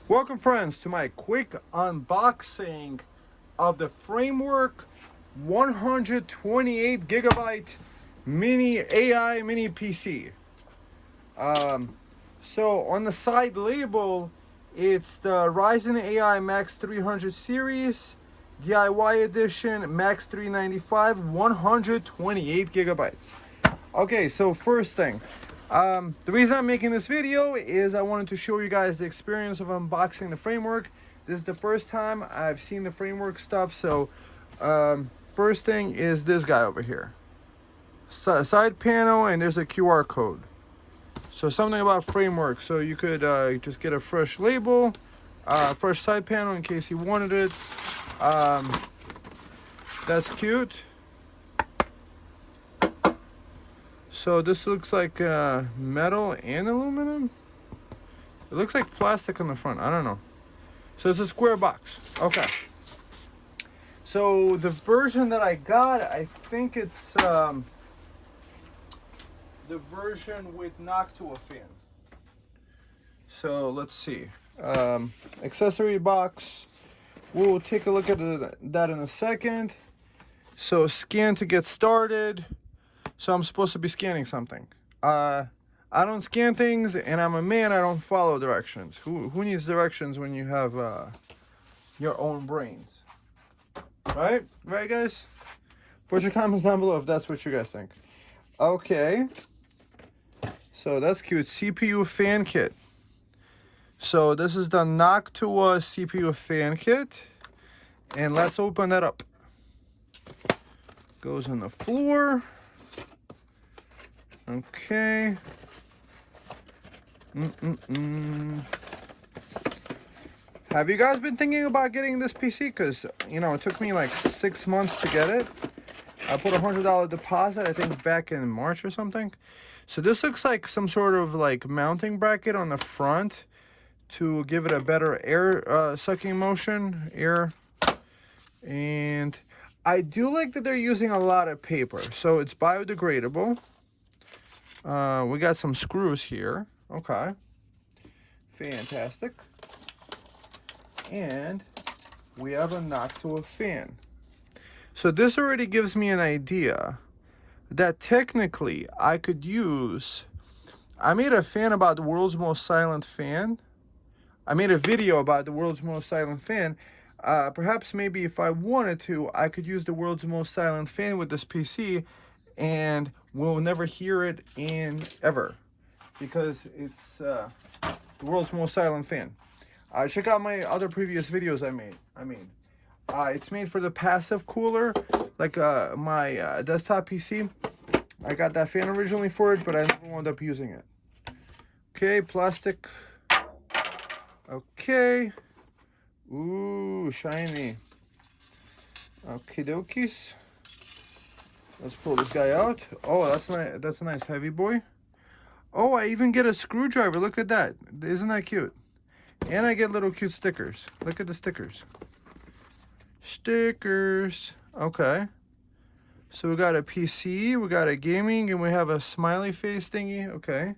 Welcome friends to my quick unboxing of the FrameWork 128 gigabyte mini AI mini PC. So on the side label, it's the Ryzen AI Max 300 series DIY edition Max 395 128 gigabytes. Okay, so first thing, the reason I'm making this video is I wanted to show you guys the experience of unboxing the FrameWork. This is the first time I've seen the FrameWork stuff, so first thing is this guy over here. Side panel, and there's a QR code. So something about FrameWork, so you could just get a fresh label, fresh side panel in case you wanted it. That's cute. So this looks like metal and aluminum. It looks like plastic on the front. I don't know. So it's a square box. Okay. So the version that I got, I think it's the version with Noctua fan. So let's see. Accessory box. We'll take a look at that in a second. So scan to get started. So I'm supposed to be scanning something. I don't scan things, and I'm a man. I don't follow directions. Who needs directions when you have your own brains? Right, guys? Put your comments down below if that's what you guys think. Okay. So that's cute. CPU fan kit. So this is the Noctua CPU fan kit, and let's open that up. Goes on the floor. Okay. Have you guys been thinking about getting this PC? Because, you know, it took me like 6 months to get it. I put a $100 deposit, I think, back in March or something. So this looks like some sort of like mounting bracket on the front to give it a better air sucking motion. And I do like that they're using a lot of paper. So it's biodegradable. We got some screws here. Okay. Fantastic. And we have a Noctua fan. So this already gives me an idea that technically I could use... I made a fan about the world's most silent fan. I made a video about the world's most silent fan. Perhaps maybe if I wanted to, I could use the world's most silent fan with this PC, and we'll never hear it in ever, because it's the world's most silent fan. Check out my other previous videos I made. It's made for the passive cooler, like my desktop PC. I got that fan originally for it, but I never wound up using it. Okay, plastic. Okay. Ooh, shiny. Okie dokies. Let's pull this guy out. Oh, that's nice. That's a nice heavy boy. Oh, I even get a screwdriver. Look at that. Isn't that cute? And I get little cute stickers. Look at the stickers. Stickers. Okay. So we got a PC, we got a gaming, and we have a smiley face thingy. Okay.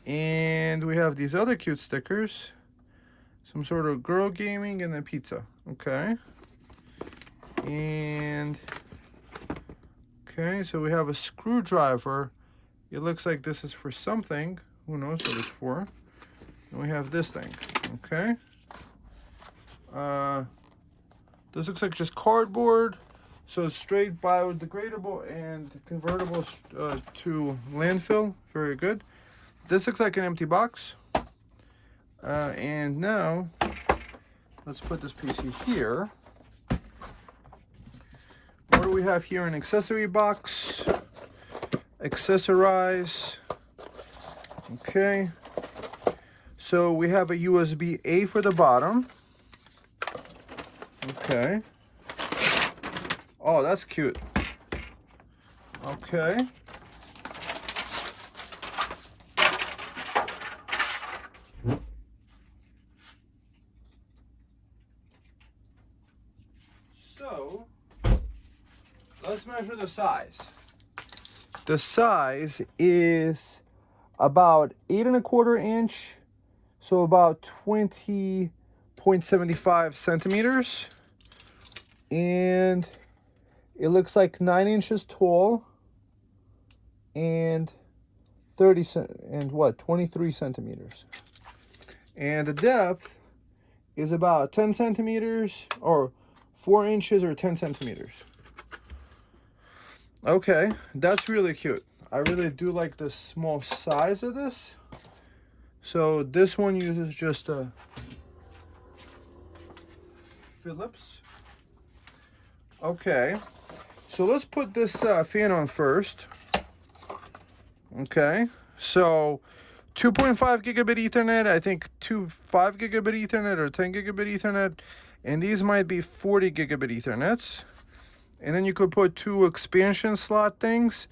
And we have these other cute stickers. Some sort of girl gaming and a pizza. Okay. And... okay, so we have a screwdriver. It looks like this is for something. Who knows what it's for? And we have this thing. Okay. This looks like just cardboard. So it's straight biodegradable and convertible to landfill. Very good. This looks like an empty box. And now, let's put this PC here. What do we have here? An accessory box. Accessorize. Okay. So we have a USB-A for the bottom. Okay. Oh, that's cute. Okay. So, let's measure the size. The size is about 8 1/4 inch So about 20.75 centimeters. And it looks like 9 inches tall and 23 centimeters. And the depth is about 10 centimeters or 4 inches or 10 centimeters. Okay, that's really cute. I really do like the small size of this. So this one uses just a Phillips. Okay, so let's put this fan on first. Okay, so 2.5 gigabit Ethernet, I think 5 gigabit Ethernet or 10 gigabit Ethernet, and these might be 40 gigabit Ethernets. And then you could put 2 expansion slot things,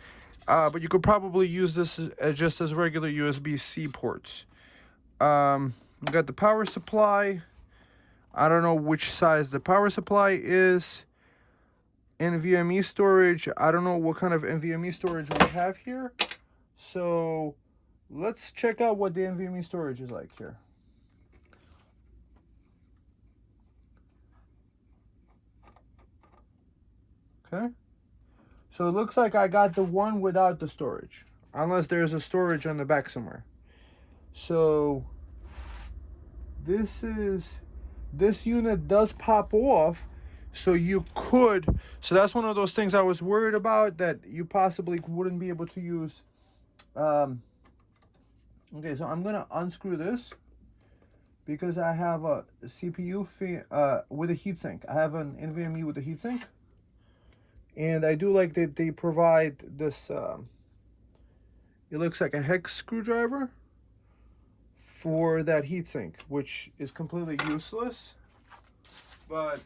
but you could probably use this just as regular USB-C ports. We got the power supply. I don't know which size the power supply is. NVMe storage. I don't know what kind of NVMe storage we have here. So let's check out what the NVMe storage is like here. Okay. So it looks like I got the one without the storage, unless there's a storage on the back somewhere. So this unit does pop off, so you could, so that's one of those things I was worried about, that you possibly wouldn't be able to use. Okay, so I'm gonna unscrew this because I have a CPU with a heatsink. I have an NVMe with a heatsink, and I do like that they provide this. It looks like a hex screwdriver for that heatsink, which is completely useless. But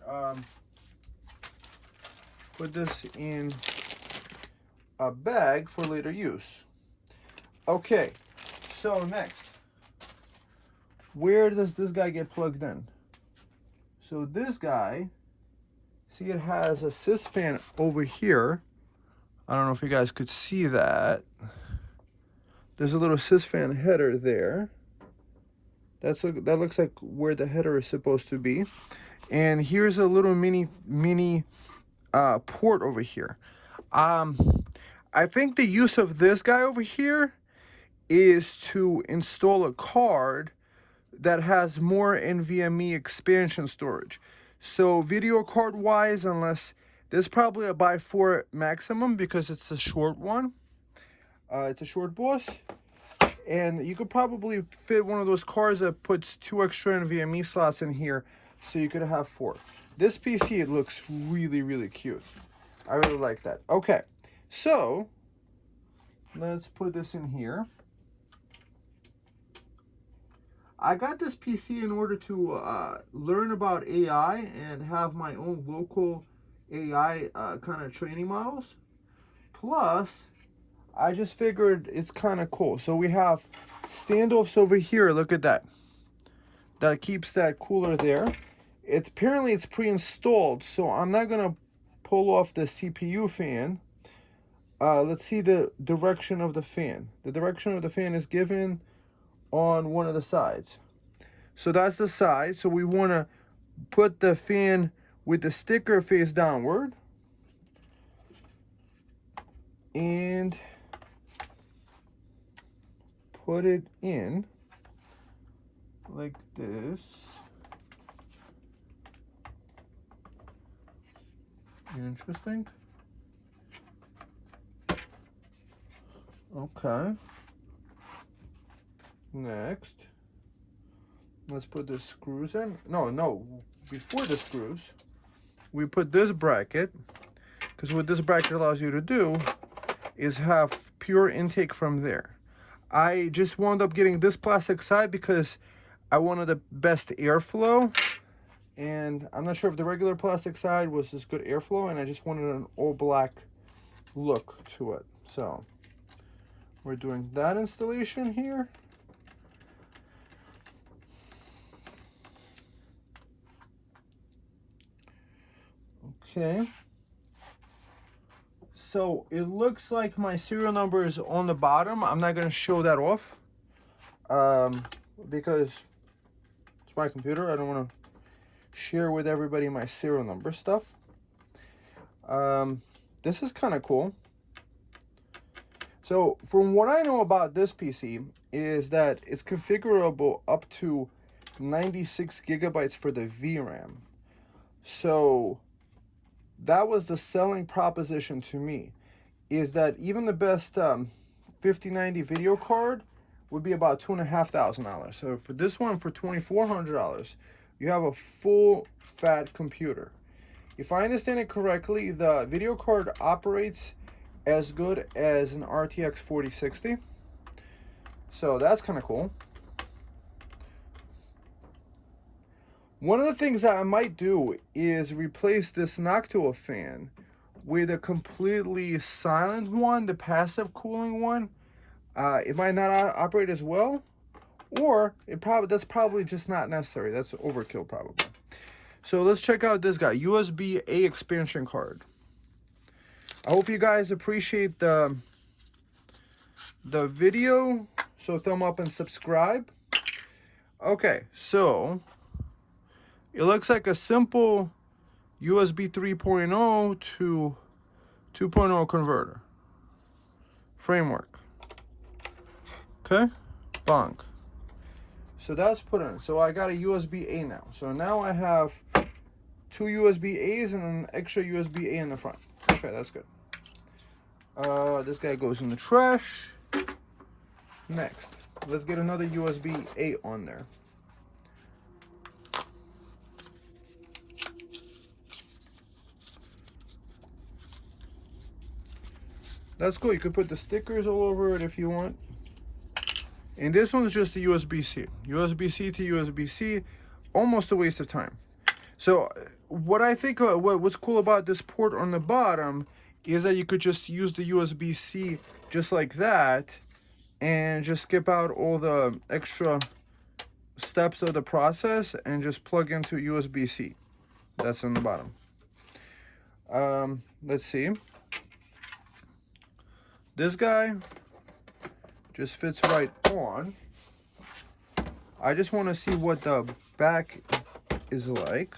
put this in a bag for later use. Okay, so next, where does this guy get plugged in? So this guy, see, it has a sys fan over here. I don't know if you guys could see that. There's a little sys fan header there. That looks like where the header is supposed to be. And here's a little mini port over here. I think the use of this guy over here is to install a card that has more NVMe expansion storage. So video card wise, unless there's probably a by 4 maximum because it's a short one. It's a short boss. And you could probably fit one of those cards that puts 2 extra NVMe slots in here, so you could have 4. This PC, it looks really, really cute. I really like that. Okay, so let's put this in here. I got this PC in order to learn about AI and have my own local AI kind of training models. Plus, I just figured it's kind of cool. So we have standoffs over here. Look at that. That keeps that cooler there. Apparently it's pre-installed, so I'm not gonna pull off the CPU fan. Let's see the direction of the fan. The direction of the fan is given on one of the sides. So that's the side. So we want to put the fan with the sticker face downward. And put it in like this. Interesting. Okay. Next, let's put the screws in. No, before the screws, we put this bracket, because what this bracket allows you to do is have pure intake from there. I just wound up getting this plastic side because I wanted the best airflow, and I'm not sure if the regular plastic side was as good airflow, and I just wanted an all black look to it. So we're doing that installation here. Okay. So it looks like my serial number is on the bottom. I'm not going to show that off because It's my computer. I don't want to share with everybody my serial number stuff. This is kind of cool. So from what I know about this PC is that it's configurable up to 96 gigabytes for the VRAM. So that was the selling proposition to me, is that even the best 5090 video card would be about $2,500. So for this one, for $2,400, you have a full fat computer. If I understand it correctly, the video card operates as good as an RTX 4060. So that's kind of cool. One of the things that I might do is replace this Noctua fan with a completely silent one, the passive cooling one. It might not operate as well, or that's probably just not necessary. That's overkill probably. So let's check out this guy, USB-A expansion card. I hope you guys appreciate the video. So thumb up and subscribe. Okay, so it looks like a simple USB 3.0 to 2.0 converter. FrameWork. Okay, bonk. So that's put in. So I got a USB-A now. So now I have 2 USB-As and an extra USB-A in the front. Okay, that's good. This guy goes in the trash. Next, let's get another USB-A on there. That's cool. You could put the stickers all over it if you want. And this one's just a USB-C. USB-C to USB-C, almost a waste of time. So what I think, what's cool about this port on the bottom is that you could just use the USB-C just like that and just skip out all the extra steps of the process and just plug into USB-C. That's on the bottom. Let's see. This guy just fits right on. I just want to see what the back is like.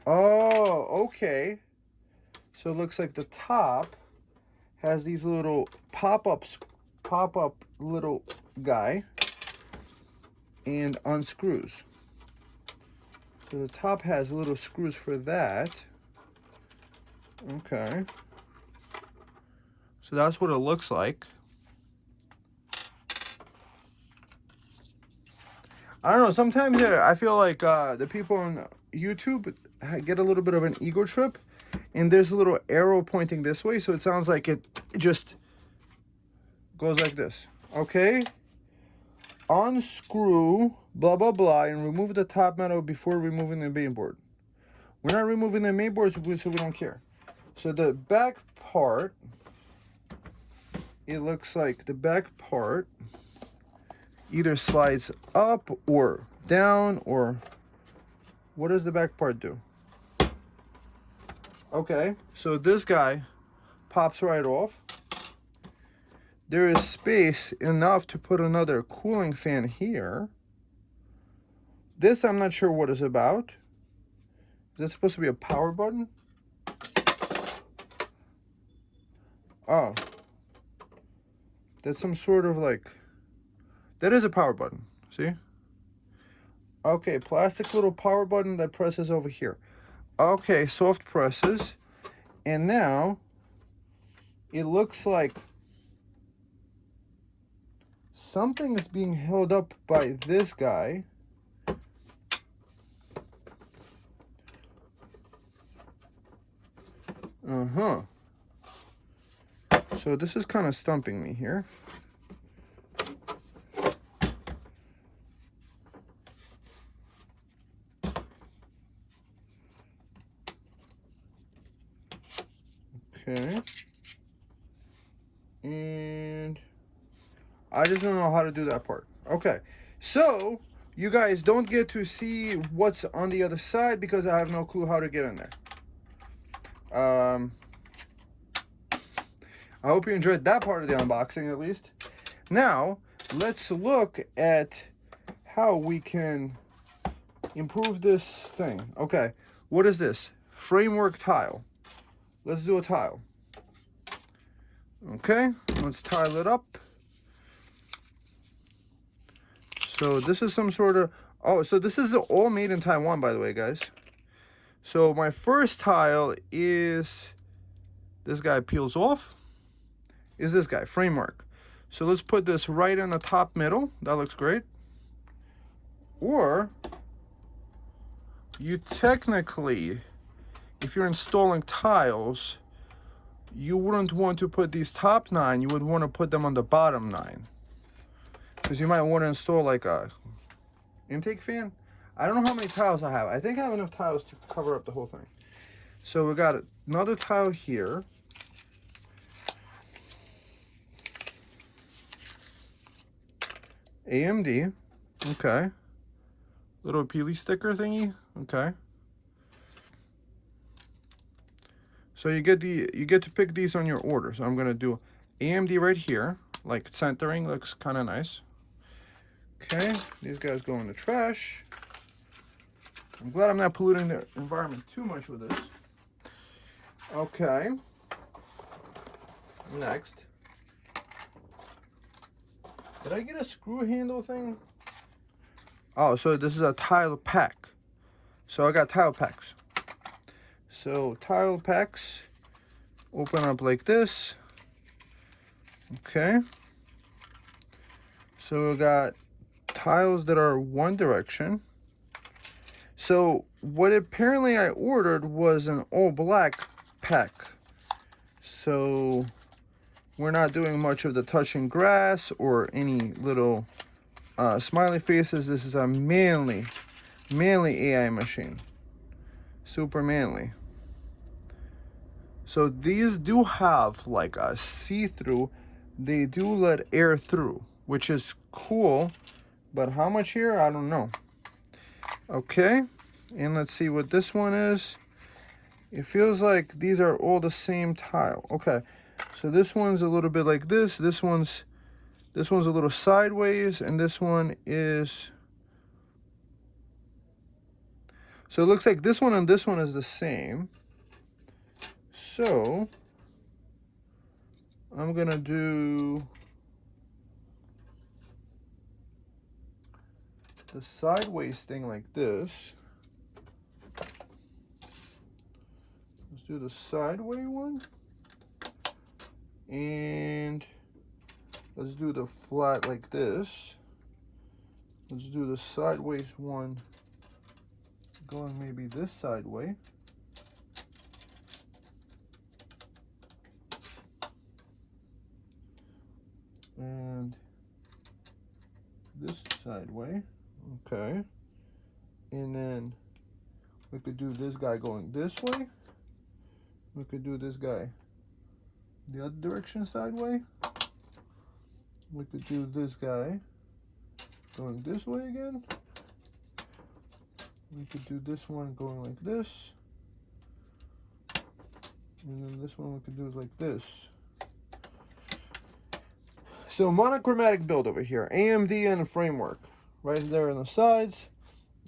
Oh, okay. So it looks like the top has these little pop-up little guy and unscrews. So the top has little screws for that. Okay. So that's what it looks like. I don't know, sometimes I feel like the people on YouTube get a little bit of an ego trip, and there's a little arrow pointing this way, so it sounds like it just goes like this. Okay, unscrew blah blah blah and remove the top metal before removing the mainboard. We're not removing the mainboard, so we don't care. So the back part, it looks like the back part either slides up or down, or what does the back part do? Okay, so this guy pops right off. There is space enough to put another cooling fan here. This I'm not sure what it's about. Is that supposed to be a power button? Oh. That's some sort of like, that is a power button, see? Okay, plastic little power button that presses over here. Okay, soft presses. And now, it looks like something is being held up by this guy. Uh-huh. So this is kind of stumping me here. Okay. And I just don't know how to do that part. Okay. So you guys don't get to see what's on the other side because I have no clue how to get in there. I hope you enjoyed that part of the unboxing at least. Now, let's look at how we can improve this thing. Okay, what is this? FrameWork tile. Let's do a tile. Okay, let's tile it up. So this is some sort of, oh, so this is all made in Taiwan, by the way, guys. So my first tile is, this guy peels off, is this guy, FrameWork. So let's put this right in the top middle. That looks great. Or you technically, if you're installing tiles, you wouldn't want to put these top 9, you would want to put them on the bottom 9. Because you might want to install like a intake fan. I don't know how many tiles I have. I think I have enough tiles to cover up the whole thing. So we got another tile here. AMD, okay. Little peely sticker thingy, okay. So you get to pick these on your order. So I'm gonna do AMD right here, like centering, looks kind of nice. Okay, these guys go in the trash. I'm glad I'm not polluting the environment too much with this. Okay. Next. Did I get a screw handle thing? Oh, so this is a tile pack. So I got tile packs. So tile packs open up like this. Okay. So we got tiles that are one direction. So what apparently I ordered was an all black pack. So we're not doing much of the touching grass or any little smiley faces. This is a manly AI machine. Super manly. So these do have like a see-through. They do let air through, which is cool. But how much here? I don't know. Okay. And let's see what this one is. It feels like these are all the same tile. Okay. So this one's a little bit like this. This one's a little sideways, and this one is, so it looks like this one and this one is the same. So I'm gonna do the sideways thing like this. Let's do the sideways one. And let's do the flat like this. Let's do the sideways one going maybe this sideway. And this sideway. Okay. And then we could do this guy going this way. We could do this guy the other direction sideway. We could do this guy going this way again. We could do this one going like this. And then this one we could do it like this. So monochromatic build over here. AMD and FrameWork. Right there on the sides.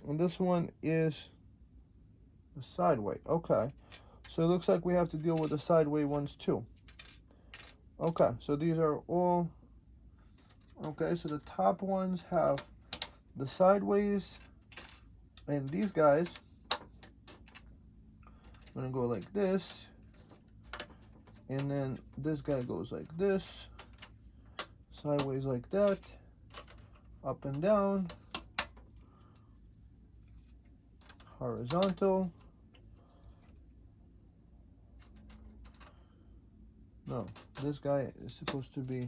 And this one is the sideway. Okay. So it looks like we have to deal with the sideway ones too. Okay, so these are all, okay, so the top ones have the sideways, and these guys, I'm gonna go like this, and then this guy goes like this, sideways like that, up and down, horizontal. No, this guy is supposed to be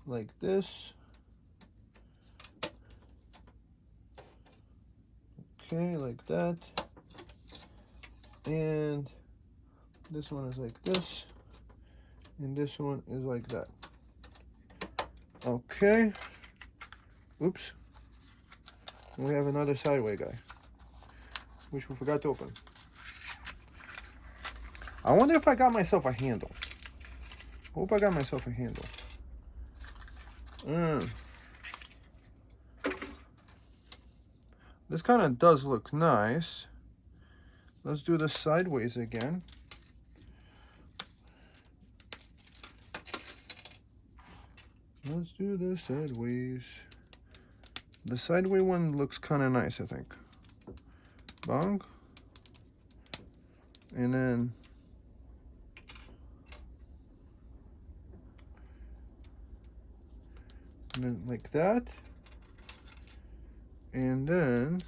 like this. Okay, like that. And this one is like this. And this one is like that. Okay. Oops. We have another sideway guy, which we forgot to open. I wonder if I got myself a handle. Hope I got myself a handle. This kind of does look nice. Let's do this sideways again. Let's do this sideways. The sideways one looks kind of nice, I think. Bong. And then like that. And then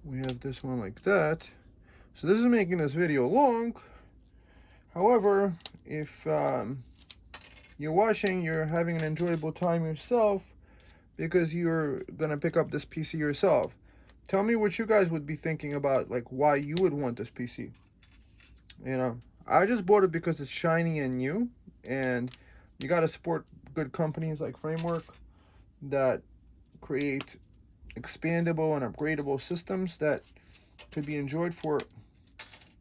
we have this one like that. So this is making this video long. However, if you're watching, you're having an enjoyable time yourself because you're gonna pick up this PC yourself. Tell me what you guys would be thinking about, like why you would want this PC. You know, I just bought it because it's shiny and new, and you gotta support good companies like FrameWork that create expandable and upgradable systems that could be enjoyed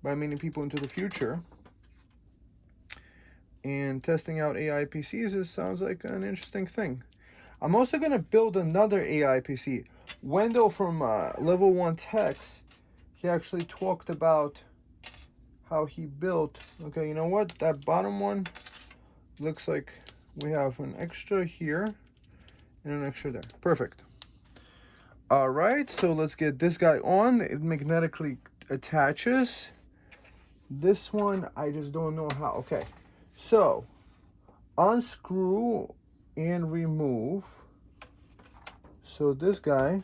by many people into the future. And testing out AI PCs sounds like an interesting thing. I'm also going to build another AI PC. Wendell from Level 1 Techs, he actually talked about how he built. Okay, you know what? That bottom one looks like we have an extra here and an extra there. Perfect. All right, so let's get this guy on. It magnetically attaches. This one, I just don't know how. Okay, so unscrew and remove. So this guy,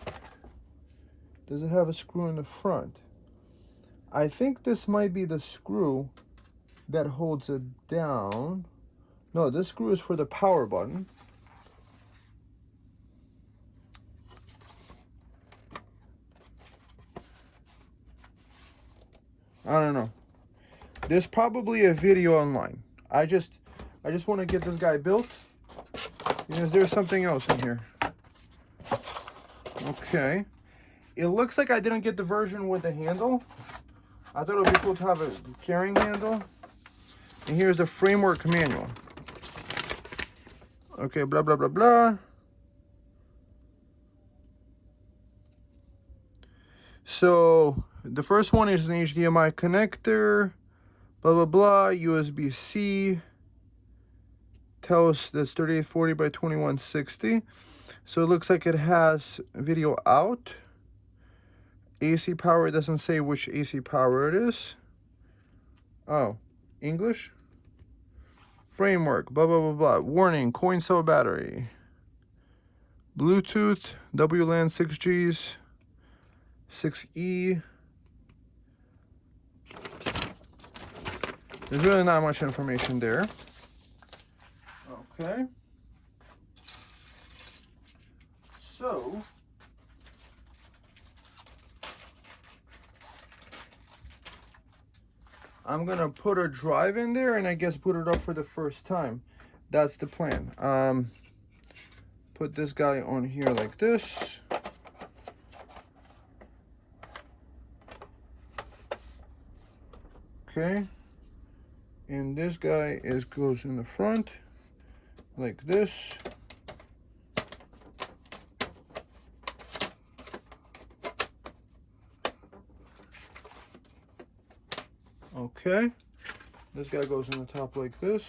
does it have a screw in the front? I think this might be the screw that holds it down. No, this screw is for the power button. I don't know. There's probably a video online. I just want to get this guy built because there's something else in here. Okay. It looks like I didn't get the version with the handle. I thought it would be cool to have a carrying handle. And here's the FrameWork manual. Okay, blah, blah, blah, blah. So the first one is an HDMI connector, blah, blah, blah, USB-C. Tells that's 3840 by 2160. So it looks like it has video out. AC power, it doesn't say which AC power it is. Oh, English? FrameWork, blah, blah, blah, blah. Warning, coin cell battery. Bluetooth, WLAN 6Gs, 6E. There's really not much information there. Okay. So, I'm gonna put a drive in there and I guess put it up for the first time. That's the plan. Put this guy on here like this. Okay. And this guy goes in the front like this. Okay, this guy goes in the top like this.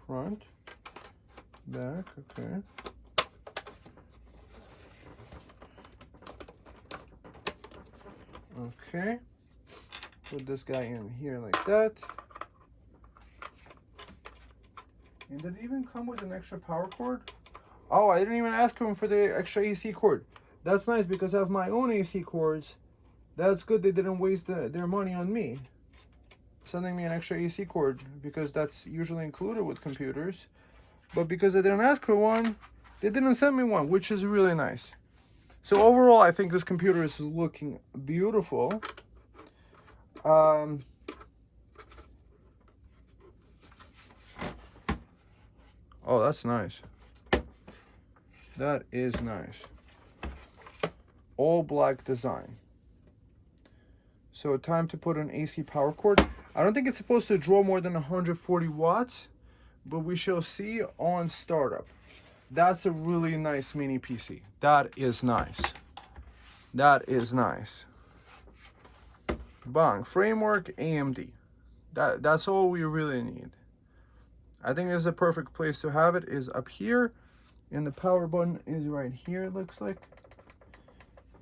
Front, back, okay. Okay. Put this guy in here like that. And did it even come with an extra power cord? Oh, I didn't even ask him for the extra AC cord. That's nice because I have my own AC cords. That's good they didn't waste their money on me. Sending me an extra AC cord because that's usually included with computers. But because I didn't ask for one, they didn't send me one, which is really nice. So overall, I think this computer is looking beautiful. Oh, that's nice. That is nice. all black design. So time to put an AC power cord. I don't think it's supposed to draw more than 140 watts, but we shall see on startup. That's a really nice mini PC. That is nice. That is nice. Bang, FrameWork, AMD. That's all we really need. I think this is a perfect place to have it, is up here, and the power button is right here, it looks like.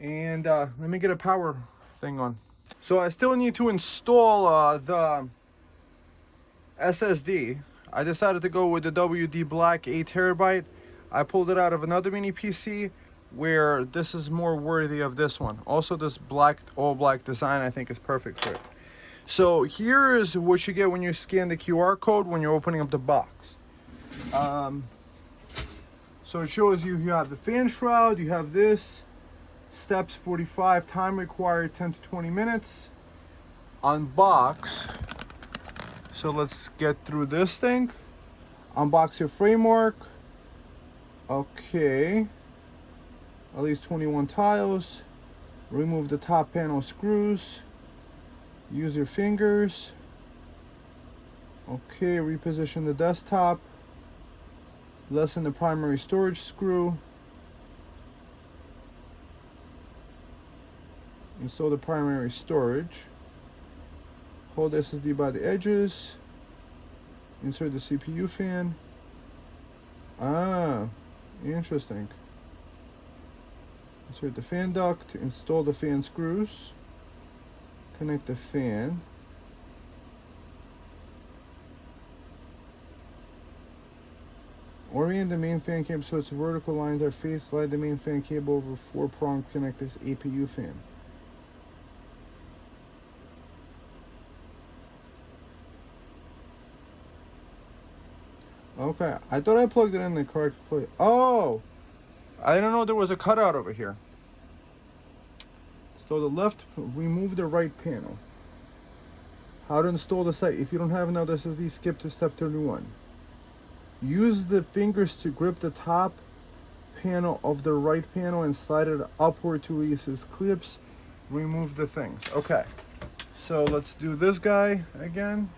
And let me get a power thing on. So I still need to install the SSD. I decided to go with the WD Black 8TB. I pulled it out of another mini PC where this is more worthy of this one. Also, this black, all black design I think is perfect for it. So here is what you get when you scan the QR code when you're opening up the box. So it shows you have the fan shroud, you have this, steps 45, time required 10 to 20 minutes. Unbox. So let's get through this thing. Unbox your FrameWork. Okay. At least 21 tiles. Remove the top panel screws. Use your fingers. Okay, reposition the desktop. Lessen the primary storage screw. Install the primary storage. Hold SSD by the edges. Insert the CPU fan. Ah, interesting. Insert the fan duct. Install the fan screws. Connect the fan. Orient the main fan cable so its vertical lines are faced. Slide the main fan cable over 4-prong. Connect this APU fan. Okay, I thought I plugged it in the correct place. Oh! I didn't know there was a cutout over here. So the left, remove the right panel. How to install the site. If you don't have another SSD, skip to step 31. Use the fingers to grip the top panel of the right panel and slide it upward to release its clips. Remove the things. Okay, so let's do this guy again.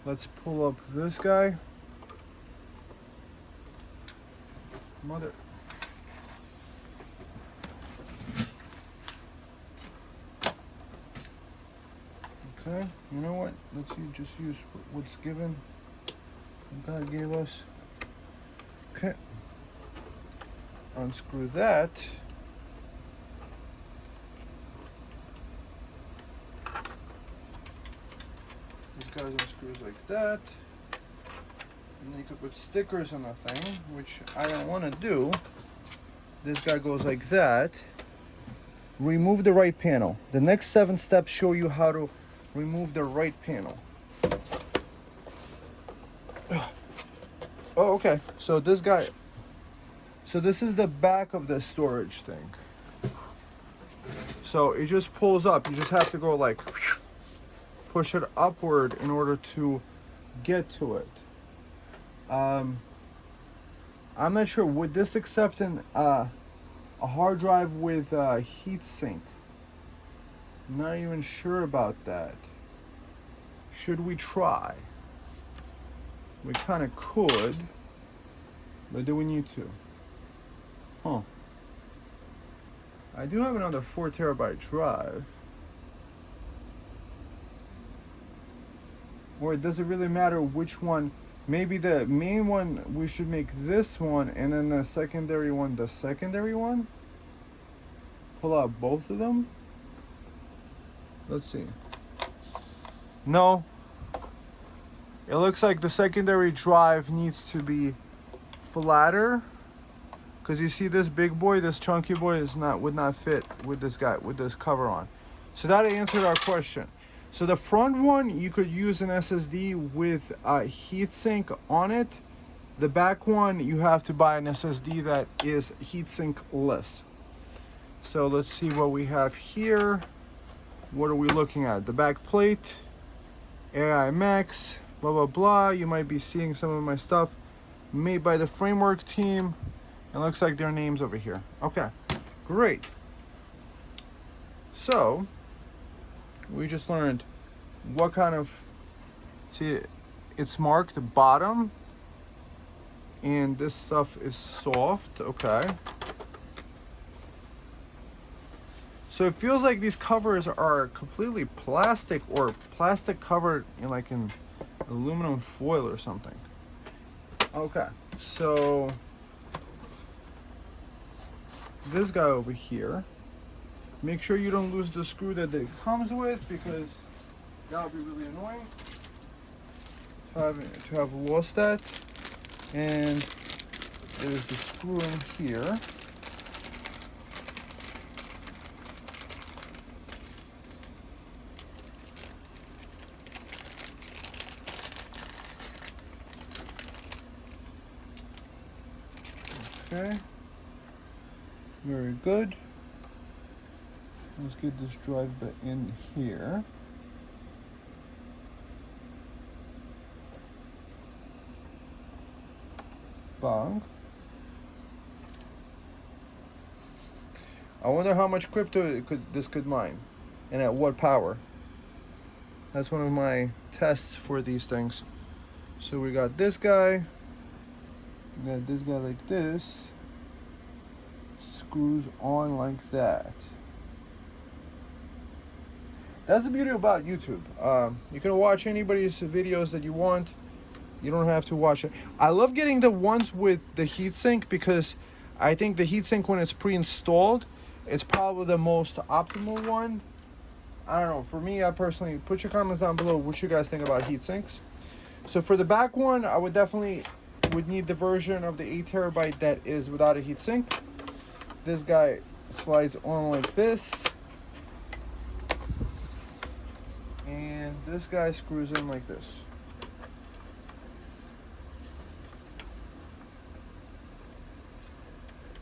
Let's pull up this guy. Mother. Okay, you know what? Let's just use what's given. God gave us. Okay. Unscrew that. This guy's unscrews like that. And then you could put stickers on the thing, which I don't want to do. This guy goes like that. Remove the right panel. The next 7 steps show you how to remove the right panel. Oh, okay. So this guy, so this is the back of the storage thing. So it just pulls up. You just have to go like, push it upward in order to get to it. I'm not sure. Would this accept a hard drive with a heat sink? Not even sure about that. Should we try? We kind of could, but do we need to? Huh. I do have another 4TB drive. Or does it really matter which one? Maybe the main one, we should make this one, and then the secondary one, the secondary one? Pull out both of them? Let's see. No. It looks like the secondary drive needs to be flatter, because you see this big boy, this chunky boy would not fit with this guy, with this cover on. So that answered our question. So the front one, you could use an SSD with a heatsink on it. The back one, you have to buy an SSD that is heatsink-less. So let's see what we have here. What are we looking at? The back plate, AI Max, blah, blah, blah. You might be seeing some of my stuff made by the FrameWork team. It looks like their names over here. Okay, great. So we just learned what kind of, see, it's marked bottom, and this stuff is soft. Okay. So it feels like these covers are completely plastic, or plastic covered in like in aluminum foil or something. Okay, so this guy over here, make sure you don't lose the screw that it comes with, because that would be really annoying to have lost that. And there's the screw in here. Okay, very good. Let's get this drive bit in here. Bang. I wonder how much crypto this could mine, and at what power. That's one of my tests for these things. So we got this guy. We got this guy like this. Screws on like that. That's the beauty about YouTube. You can watch anybody's videos that you want. You don't have to watch it. I love getting the ones with the heatsink, because I think the heatsink, when it's pre-installed, it's probably the most optimal one. I don't know. For me, I personally, put your comments down below what you guys think about heatsinks. So for the back one, I would definitely need the version of the 8TB that is without a heatsink. This guy slides on like this, and this guy screws in like this.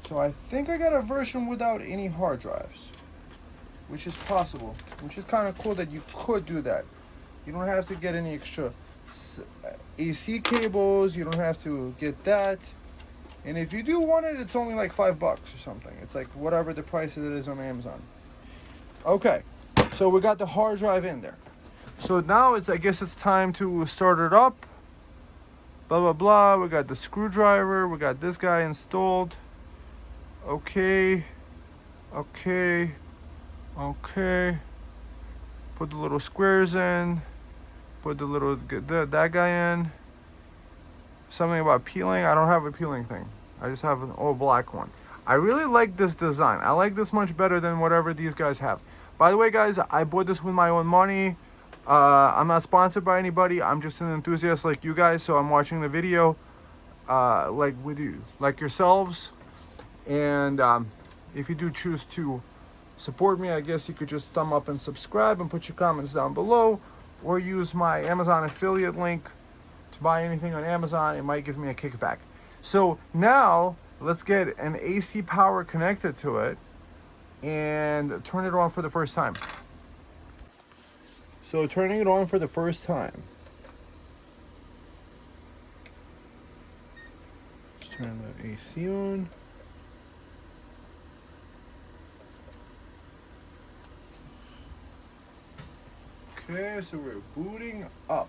So I think I got a version without any hard drives, which is possible, which is kind of cool that you could do that. You don't have to get any extra AC cables. You don't have to get that. And if you do want it, it's only like $5 or something. It's like whatever the price it is on Amazon. Okay, so we got the hard drive in there. So now I guess it's time to start it up. Blah, blah, blah. We got the screwdriver. We got this guy installed. Okay. Okay. Okay. Put the little squares in. Put the little, that guy in. Something about peeling. I don't have a peeling thing. I just have an all black one. I really like this design. I like this much better than whatever these guys have. By the way, guys, I bought this with my own money. I'm not sponsored by anybody. I'm just an enthusiast like you guys. So I'm watching the video like with you, like yourselves. And if you do choose to support me, I guess you could just thumb up and subscribe and put your comments down below, or use my Amazon affiliate link to buy anything on Amazon. It might give me a kickback. So now let's get an AC power connected to it and turn it on for the first time. So turning it on for the first time. Let's turn the AC on. Okay, so we're booting up.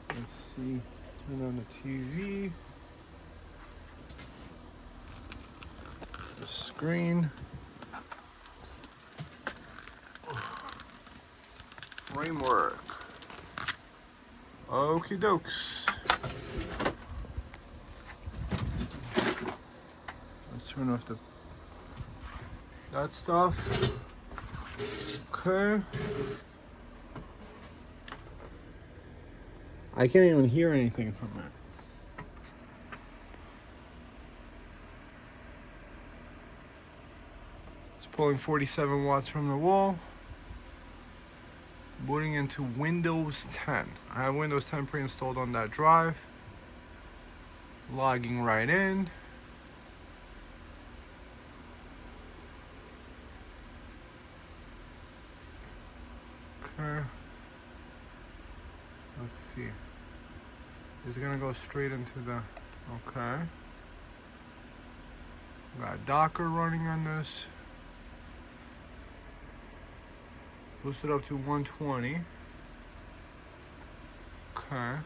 Let's see, turn on the TV. The screen. FrameWork. Okie dokes. Let's turn off that stuff. Okay. I can't even hear anything from it. It's pulling 47 watts from the wall. Booting into Windows 10. I have Windows 10 pre-installed on that drive. Logging right in. Okay. Let's see. Is it gonna go straight into the, okay. Got Docker running on this. Boost it up to 120. Okay.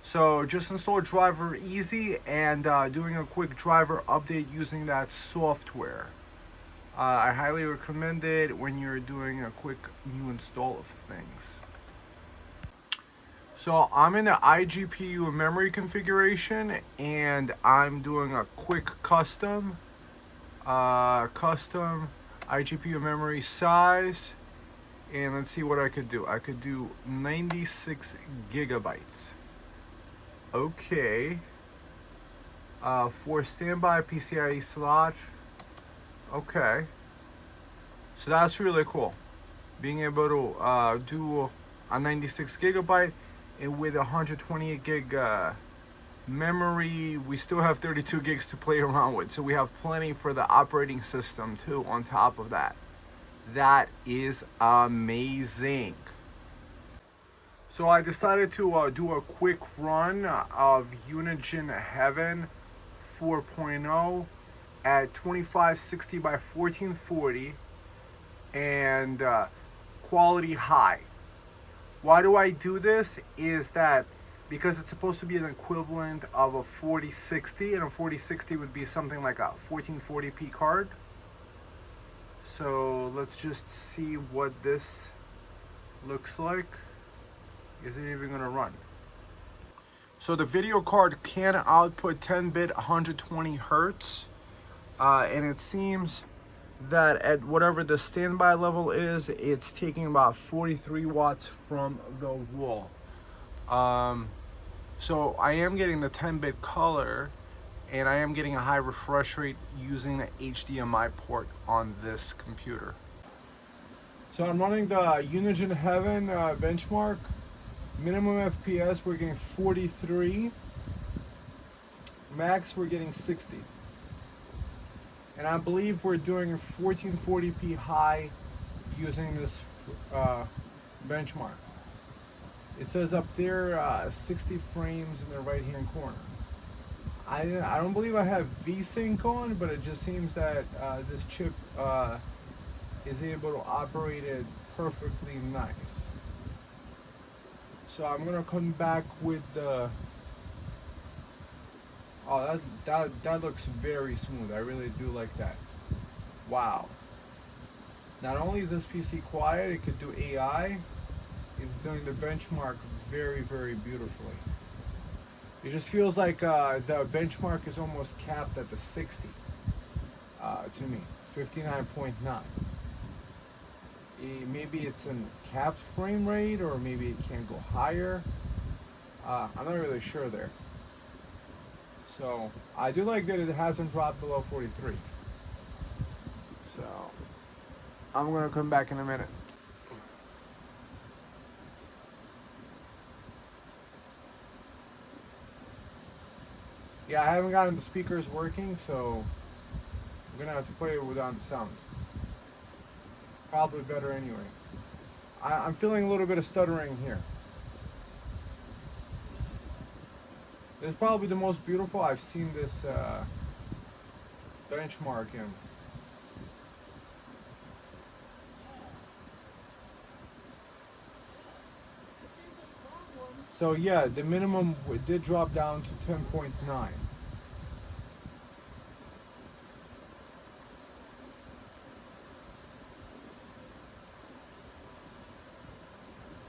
So just install Driver Easy and doing a quick driver update using that software. I highly recommend it when you're doing a quick new install of things. So I'm in the iGPU memory configuration and I'm doing a quick custom iGPU memory size, and let's see what I could do. I could do 96 gigabytes. Okay. For standby PCIe slot. Okay. So that's really cool. Being able to do a 96 gigabyte and with 128 gig memory. We still have 32 gigs to play around with. So we have plenty for the operating system too on top of that. That is amazing. So I decided to do a quick run of Unigine Heaven 4.0 at 2560 by 1440 and quality high. Why do I do this? Is that because it's supposed to be an equivalent of a 4060, and a 4060 would be something like a 1440p card. So let's just see what this looks like. Is it even gonna run? So the video card can output 10-bit 120 hertz, and it seems that at whatever the standby level is, it's taking about 43 watts from the wall. So I am getting the 10-bit color, and I am getting a high refresh rate using the HDMI port on this computer. So I'm running the Unigine Heaven benchmark. Minimum FPS, we're getting 43. Max, we're getting 60. And I believe we're doing 1440p high using this benchmark. It says up there 60 frames in the right hand corner. I don't believe I have VSync on, but it just seems that this chip is able to operate it perfectly nice. So I'm gonna come back with the, oh, that looks very smooth. I really do like that. Wow. Not only is this PC quiet, it could do AI, it's doing the benchmark very, very beautifully. It just feels like the benchmark is almost capped at the 60 to me, 59.9. Maybe it's a capped frame rate, or maybe it can go higher. I'm not really sure there. So I do like that it hasn't dropped below 43. So I'm gonna come back in a minute. Yeah, I haven't gotten the speakers working, so I'm gonna have to play it without the sound. Probably better anyway. I'm feeling a little bit of stuttering here. This is probably the most beautiful I've seen this benchmark in. So yeah, the minimum did drop down to 10.9.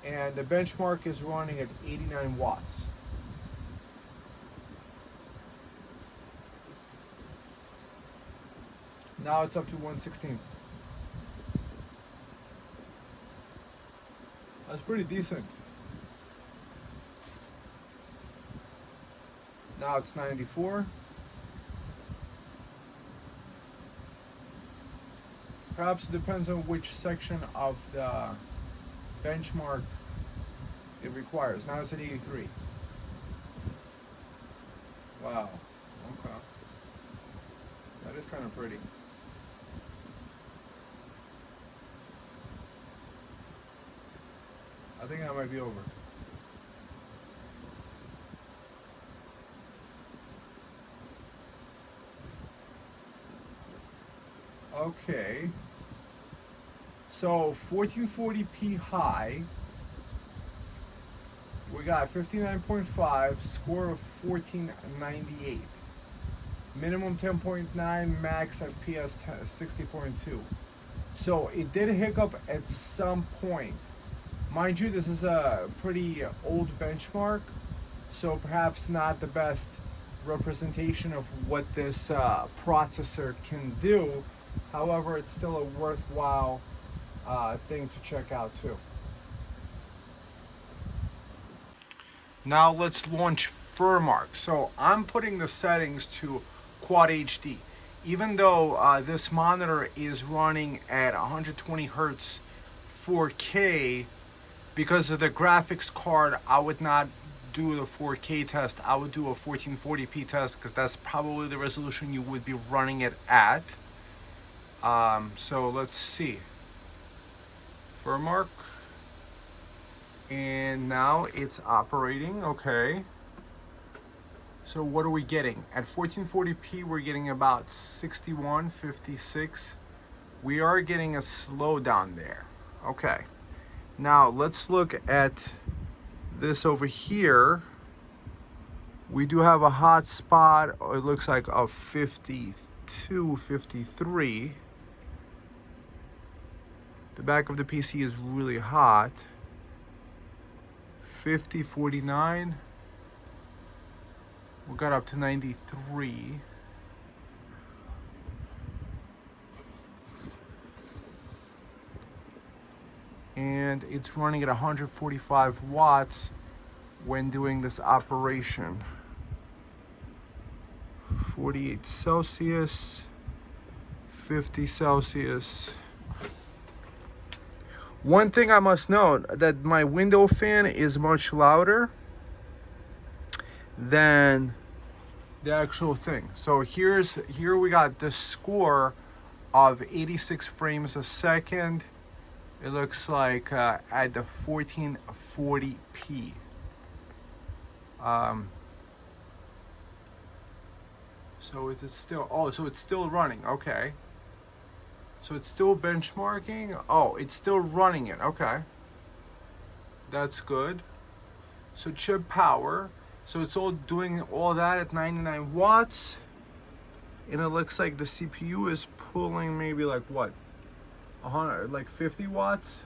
And the benchmark is running at 89 watts. Now it's up to 116. That's pretty decent. Now it's 94. Perhaps it depends on which section of the benchmark it requires. Now it's at 83. Wow. Okay. That is is kind of pretty. I think that might be over. Okay. So 1440p high. We got 59.5, score of 1498. Minimum 10.9, max FPS 60.2. So it did hiccup at some point. Mind you, this is a pretty old benchmark, so perhaps not the best representation of what this processor can do. However, it's still a worthwhile thing to check out too. Now let's launch Furmark. So I'm putting the settings to Quad HD. Even though this monitor is running at 120 Hertz 4K, because of the graphics card, I would not do the 4K test. I would do a 1440p test because that's probably the resolution you would be running it at. So let's see. Furmark. And now it's operating, okay. So what are we getting? At 1440p, we're getting about 61, 56. We are getting a slowdown there. Okay. Now let's look at this over here. We do have a hot spot, it looks like of 52, 53. The back of the PC is really hot. 50, 49. We got up to 93. And it's running at 145 watts when doing this operation. 48 Celsius, 50 Celsius. One thing I must note, that my window fan is much louder than the actual thing. So here we got the score of 86 frames a second. It looks like at the 1440p. So it's still, so it's still running, okay. So it's still benchmarking. Oh, it's still running it, okay. That's good. So chip power. So it's all doing all that at 99 watts. And it looks like the CPU is pulling maybe like what? 100, like 50 watts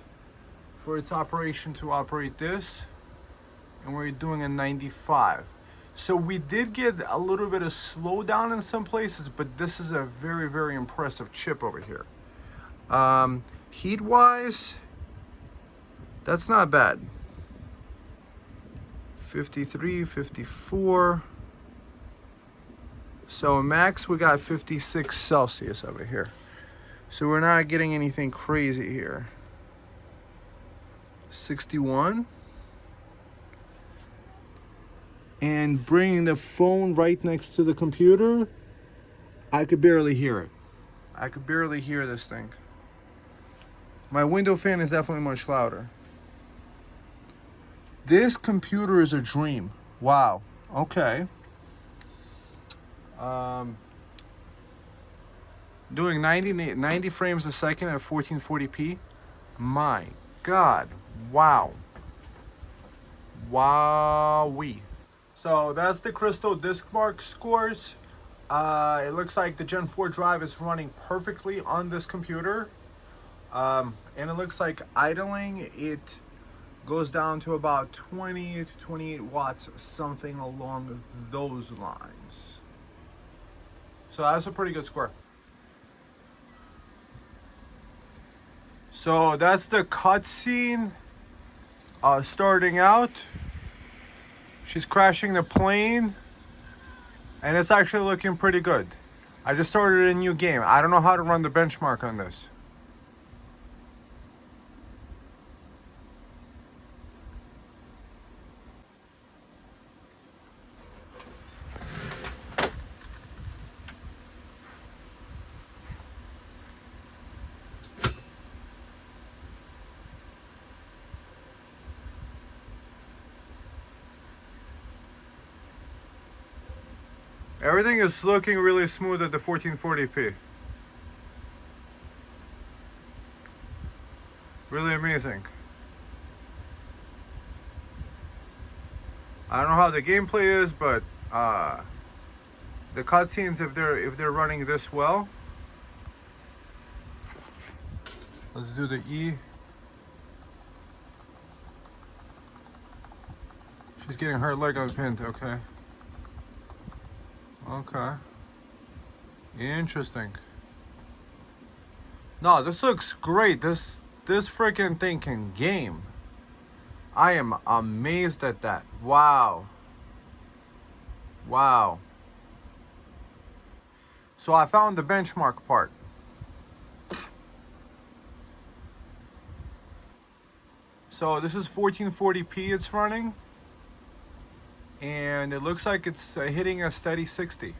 for its operation to operate this. And we're doing a 95. So we did get a little bit of slowdown in some places, but this is a very, very impressive chip over here. Heat wise, that's not bad. 53, 54. So max, we got 56 Celsius over here. So we're not getting anything crazy here. 61. And bringing the phone right next to the computer, I could barely hear it. I could barely hear this thing. My window fan is definitely much louder. This computer is a dream. Wow. Okay. Doing 90 frames a second at 1440p. My God. Wow. Wowee. So that's the Crystal DiskMark scores. It looks like the Gen 4 drive is running perfectly on this computer. And it looks like idling, it goes down to about 20 to 28 watts, something along those lines. So that's a pretty good score. So that's the cutscene starting out. She's crashing the plane, and it's actually looking pretty good. I just started a new game. I don't know how to run the benchmark on this. Everything is looking really smooth at the 1440p. Really amazing. I don't know how the gameplay is, but the cutscenes, if they're running this well. Let's do the E. She's getting her leg unpinned. Okay. Okay. Interesting. No, this looks great. This freaking thing can game. I am amazed at that. Wow. Wow. So I found the benchmark part. So this is 1440p it's running. And it looks like it's hitting a steady 60.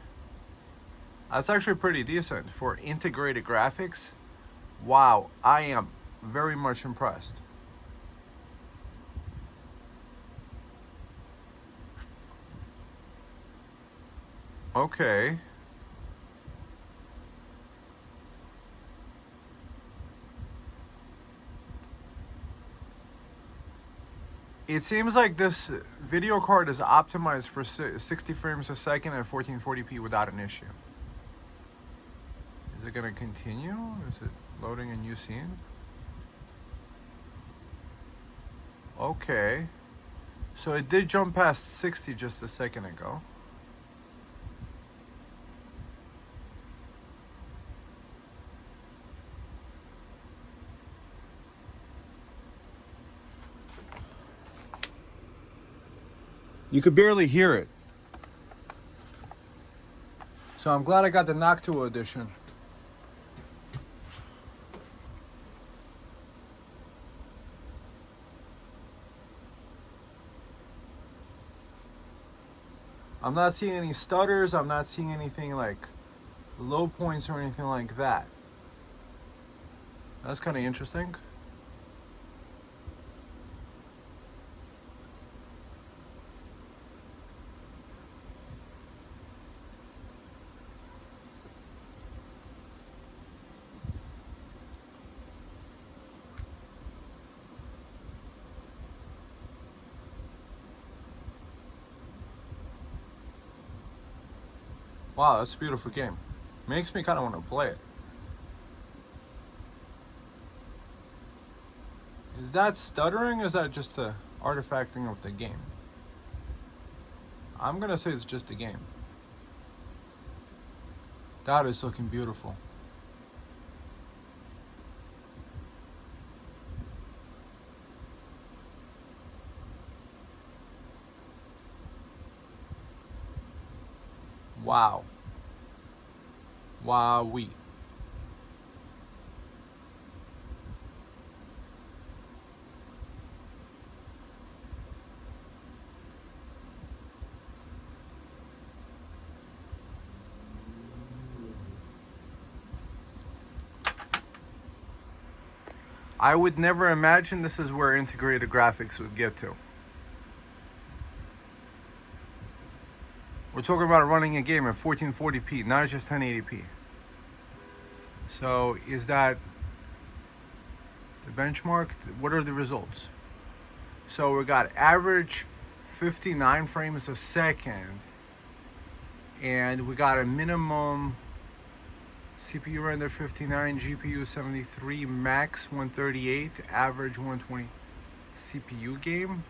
That's actually pretty decent for integrated graphics. Wow, I am very much impressed. Okay. It seems like this video card is optimized for 60 frames a second at 1440p without an issue. Is it going to continue? Is it loading a new scene? Okay. So it did jump past 60 just a second ago. You could barely hear it. So I'm glad I got the Noctua edition. I'm not seeing any stutters. I'm not seeing anything like low points or anything like that. That's kind of interesting. Wow, that's a beautiful game. Makes me kind of want to play it. Is that stuttering or is that just the artifacting of the game? I'm gonna say it's just a game. That is looking beautiful. Wow. Wowee. I would never imagine this is where integrated graphics would get to. We're talking about running a game at 1440p, not just 1080p. So is that the benchmark? What are the results? So we got average 59 frames a second, and we got a minimum CPU render 59, GPU 73, max 138, average 120 CPU game.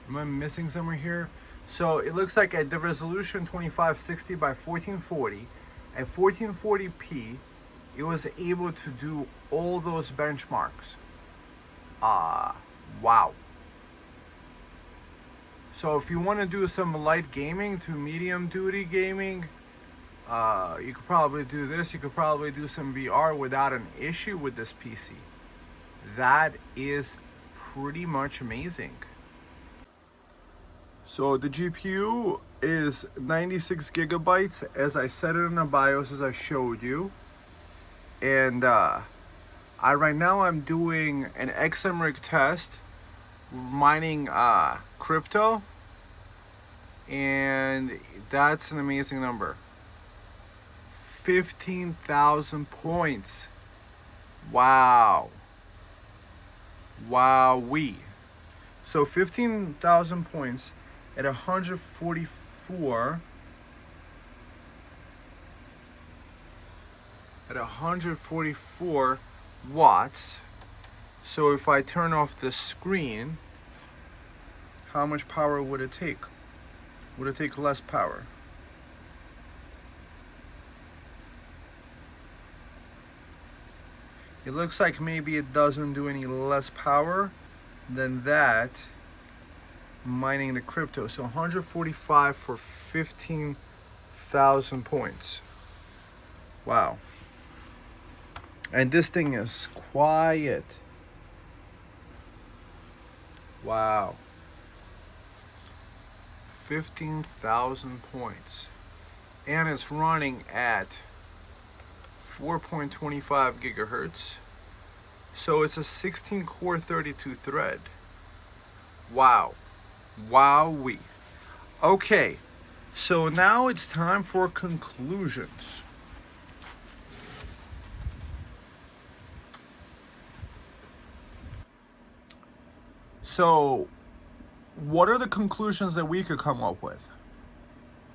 Am I missing somewhere here? So it looks like at the resolution 2560 by 1440, at 1440p, it was able to do all those benchmarks. Wow. So if you want to do some light gaming to medium duty gaming, you could probably do this. You could probably do some VR without an issue with this PC. That is pretty much amazing. So the GPU is 96 gigabytes, as I set it in the BIOS, as I showed you. And right now I'm doing an XM rig test, mining crypto. and that's an amazing number. 15,000 points. Wow. Wowee. So 15,000 points at 144. At 144 watts. So if I turn off the screen, how much power would it take? Would it take less power? It looks like maybe it doesn't do any less power than that mining the crypto. So 145 for 15,000 points. Wow. And this thing is quiet. Wow. 15,000 points. And it's running at 4.25 gigahertz. So it's a 16 core 32 thread. Wow. Wowee. Okay. So now it's time for conclusions. So, what are the conclusions that we could come up with?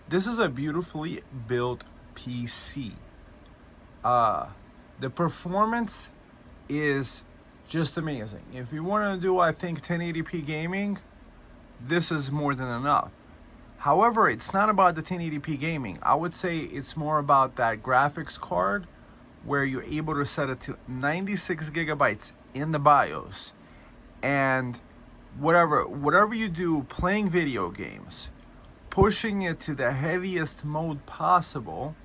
This is a beautifully built PC. The performance is just amazing. If you want to do, I think, 1080p gaming, this is more than enough. However, it's not about the 1080p gaming. I would say it's more about that graphics card where you're able to set it to 96 gigabytes in the BIOS, and whatever you do playing video games, pushing it to the heaviest mode possible,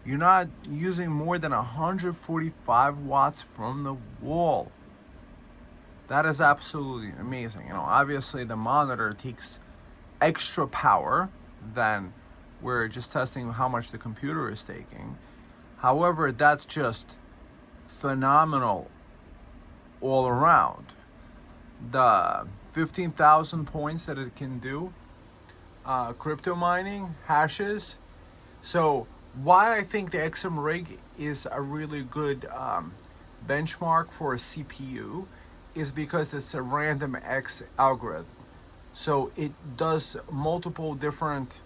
you're not using more than 145 watts from the wall. That is absolutely amazing. Obviously the monitor takes extra power than we're just testing how much the computer is taking. However, that's just phenomenal all around. The 15,000 points that it can do, crypto mining, hashes. So why I think the XM rig is a really good benchmark for a CPU is because it's a random X algorithm. So it does multiple different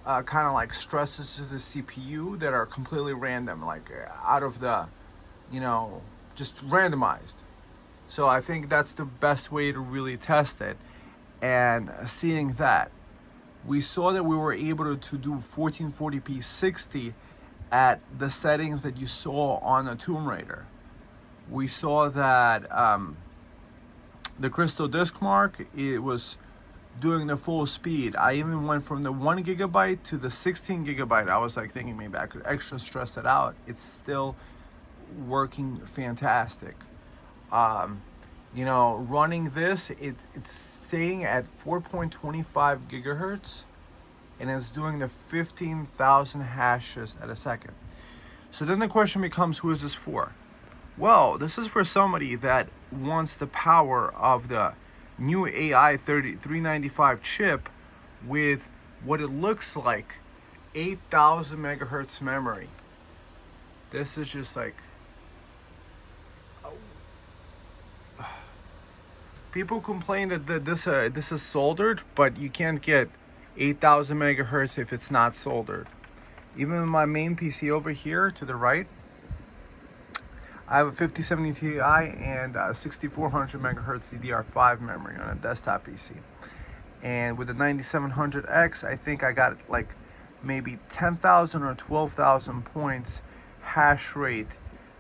kind of like stresses to the CPU that are completely random, like out of the, just randomized. So I think that's the best way to really test it. And seeing that, we saw that we were able to do 1440p 60 at the settings that you saw on a Tomb Raider. We saw that the Crystal Disk Mark, it was doing the full speed. I even went from the 1 gigabyte to the 16 gigabyte. I was like thinking maybe I could extra stress it out. It's still working fantastic. Running this, it's staying at 4.25 gigahertz, and it's doing the 15,000 hashes at a second. So then the question becomes, who is this for? Well, this is for somebody that wants the power of the new AI 395 chip with what it looks like 8,000 megahertz memory. This is just like, people complain that this is soldered, but you can't get 8,000 megahertz if it's not soldered. Even my main PC over here to the right, I have a 5070 Ti and 6400 megahertz DDR5 memory on a desktop PC. And with the 9700X, I think I got like maybe 10,000 or 12,000 points hash rate,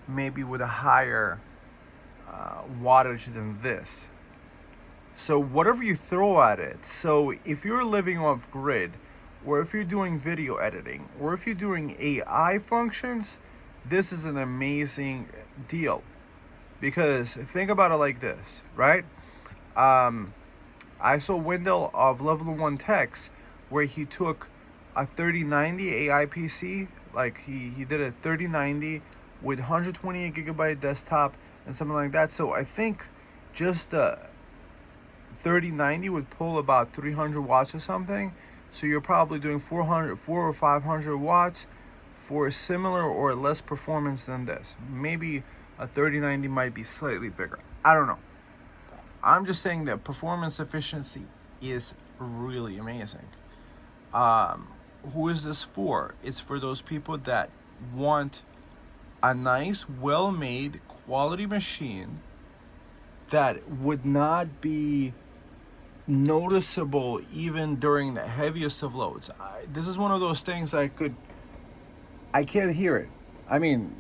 maybe with a higher wattage than this. So whatever you throw at it, so if you're living off grid, or if you're doing video editing, or if you're doing AI functions, this is an amazing deal. Because think about it like this, right? I saw Wendell of Level 1 Techs where he took a 3090 AI PC, like he did a 3090 with 128 gigabyte desktop and something like that. So I think just the 3090 would pull about 300 watts or something. So you're probably doing 400 or 500 watts for similar or less performance than this. Maybe a 3090 might be slightly bigger. I don't know. I'm just saying that performance efficiency is really amazing. Who is this for? It's for those people that want a nice, well-made, quality machine that would not be noticeable even during the heaviest of loads. This is one of those things I can't hear it. I mean,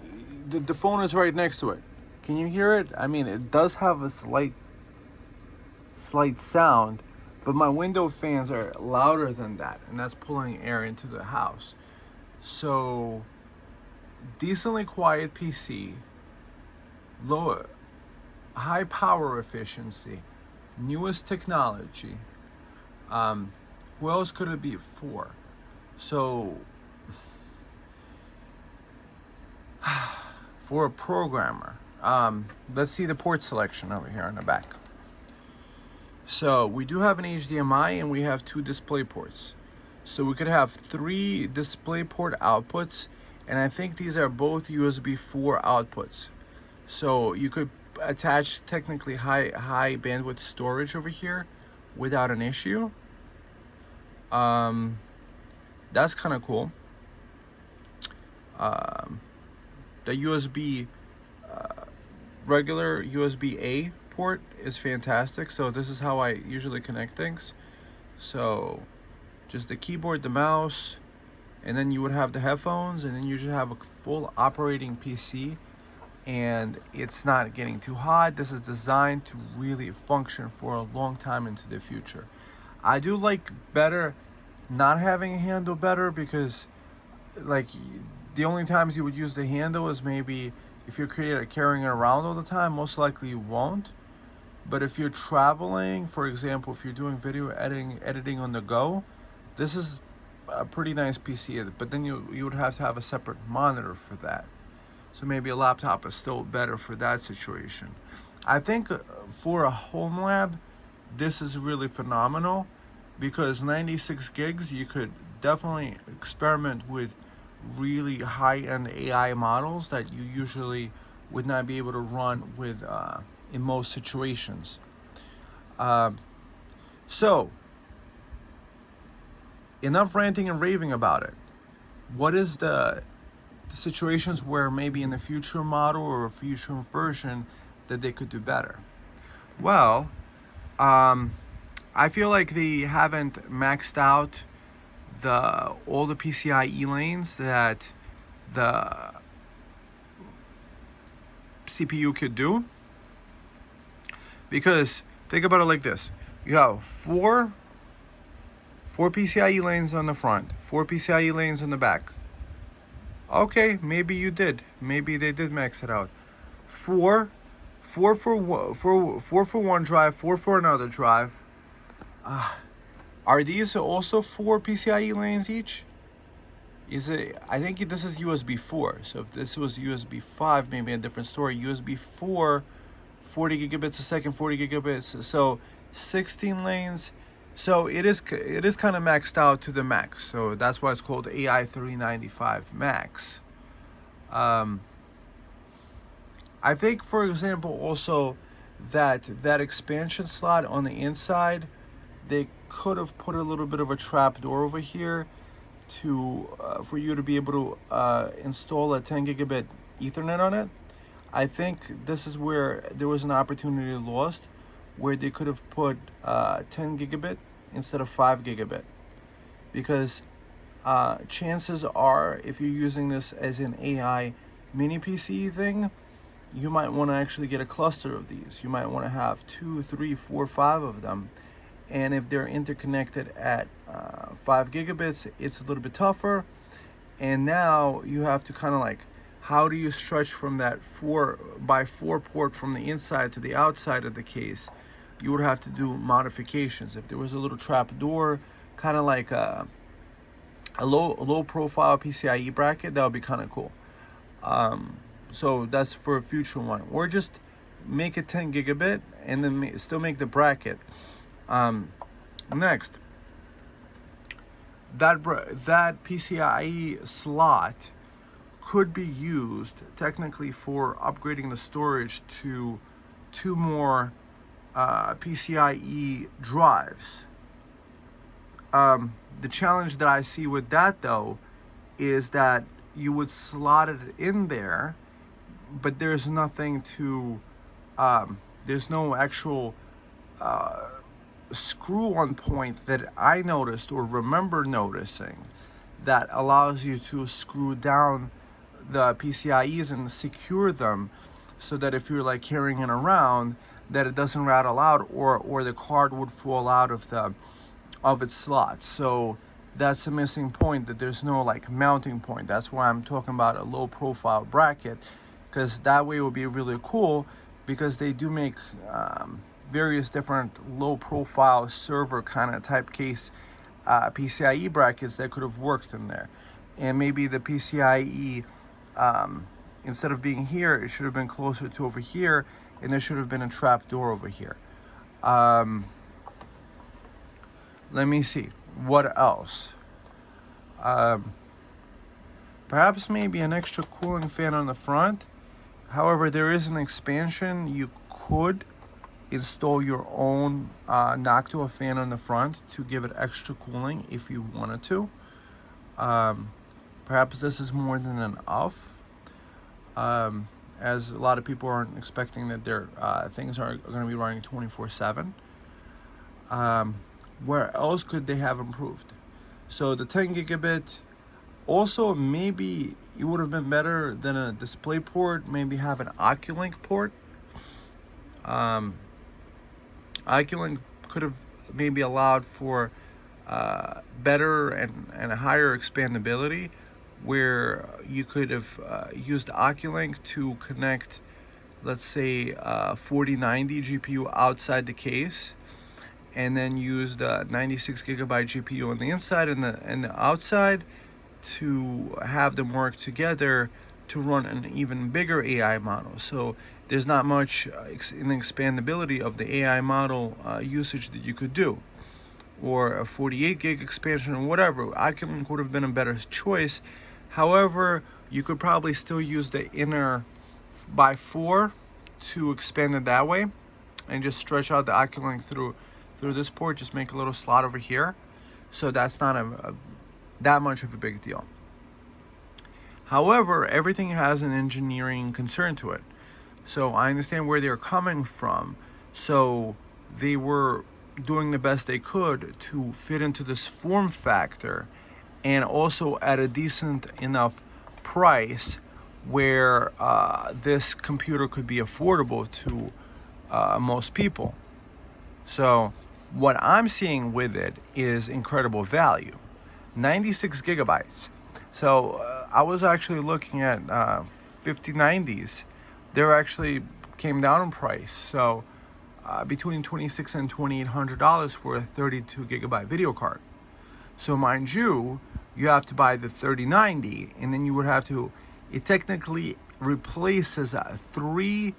the phone is right next to it. Can you hear it? I mean, it does have a slight sound, but my window fans are louder than that, and that's pulling air into the house. So, decently quiet PC, low, high power efficiency, newest technology. Who else could it be for? So, for a programmer, let's see the port selection over here on the back. So we do have an HDMI and we have 2 display ports. So we could have 3 display port outputs, and I think these are both USB 4 outputs. So you could attach technically high bandwidth storage over here without an issue. That's kind of cool. The USB regular USB-A port is fantastic. So this is how I usually connect things. So just the keyboard, the mouse, and then you would have the headphones, and then you should have a full operating PC, and it's not getting too hot. This is designed to really function for a long time into the future. I do like better not having a handle better, because like the only times you would use the handle is maybe if you're carrying it around all the time. Most likely you won't. But if you're traveling, for example, if you're doing video editing on the go, this is a pretty nice PC. But then you would have to have a separate monitor for that. So maybe a laptop is still better for that situation. I think for a home lab, this is really phenomenal, because 96 gigs, you could definitely experiment with really high-end AI models that you usually would not be able to run with in most situations. So enough ranting and raving about it. What is the situations where maybe in the future model or a future version that they could do better? Well, I feel like they haven't maxed out all the PCIe lanes that the CPU could do. Because think about it like this: you have four PCIe lanes on the front, 4 PCIe lanes on the back. Okay, maybe you did. Maybe they did max it out. Four for one drive, 4 for another drive. Are these also 4 PCIe lanes each? Is it? I think this is USB 4. So if this was USB 5, maybe a different story. USB 4, 40 gigabits a second, 40 gigabits. So 16 lanes. So it is kind of maxed out to the max. So that's why it's called AI 395 Max. I think, for example, also that expansion slot on the inside, they could have put a little bit of a trap door over here to for you to be able to install a 10 gigabit Ethernet on it. I think this is where there was an opportunity lost, where they could have put 10 gigabit instead of 5 gigabit, because chances are, if you're using this as an AI mini PC thing, you might want to actually get a cluster of these. You might want to have 2, 3, 4, 5 of them. And if they're interconnected at 5 gigabits, it's a little bit tougher. And now you have to kind of like, how do you stretch from that 4x4 port from the inside to the outside of the case? You would have to do modifications. If there was a little trap door, kind of like a low profile PCIe bracket, that would be kind of cool. So that's for a future one. Or just make it 10 gigabit and then still make the bracket. Next, that PCIe slot could be used technically for upgrading the storage to 2 more PCIe drives. The challenge that I see with that, though, is that you would slot it in there, but there's nothing to, there's no actual screw-on point that I noticed or remember noticing that allows you to screw down the PCIes and secure them so that if you're like carrying it around, that it doesn't rattle out or the card would fall out of its slot. So that's a missing point, that there's no like mounting point. That's why I'm talking about a low profile bracket, because that way it would be really cool, because they do make various different low profile server kind of type case PCIe brackets that could have worked in there. And maybe the PCIe, instead of being here, it should have been closer to over here, and there should have been a trap door over here. Let me see. What else? Perhaps maybe an extra cooling fan on the front. However, there is an expansion. You could install your own Noctua fan on the front to give it extra cooling if you wanted to. Perhaps this is more than enough, as a lot of people aren't expecting that their things are going to be running 24/7. Where else could they have improved? So the 10 gigabit, also maybe it would have been better than a display port, maybe have an Oculink port. Oculink could have maybe allowed for better and a higher expandability, where you could have used Oculink to connect, let's say, 4090 GPU outside the case, and then use the 96 gigabyte GPU on the inside and the outside to have them work together to run an even bigger AI model. So there's not much in the expandability of the AI model usage that you could do, or a 48 gig expansion or whatever. Oculink would have been a better choice. However, you could probably still use the inner by 4 to expand it that way, and just stretch out the Oculink through this port. Just make a little slot over here. So that's not that much of a big deal. However, everything has an engineering concern to it. So I understand where they're coming from. So they were doing the best they could to fit into this form factor, and also at a decent enough price where this computer could be affordable to most people. So what I'm seeing with it is incredible value. 96 gigabytes. So I was actually looking at 5090s. They actually came down in price. So between $2,600 and $2,800 for a 32 gigabyte video card. So mind you, you have to buy the 3090, and then you would have to, it technically replaces 3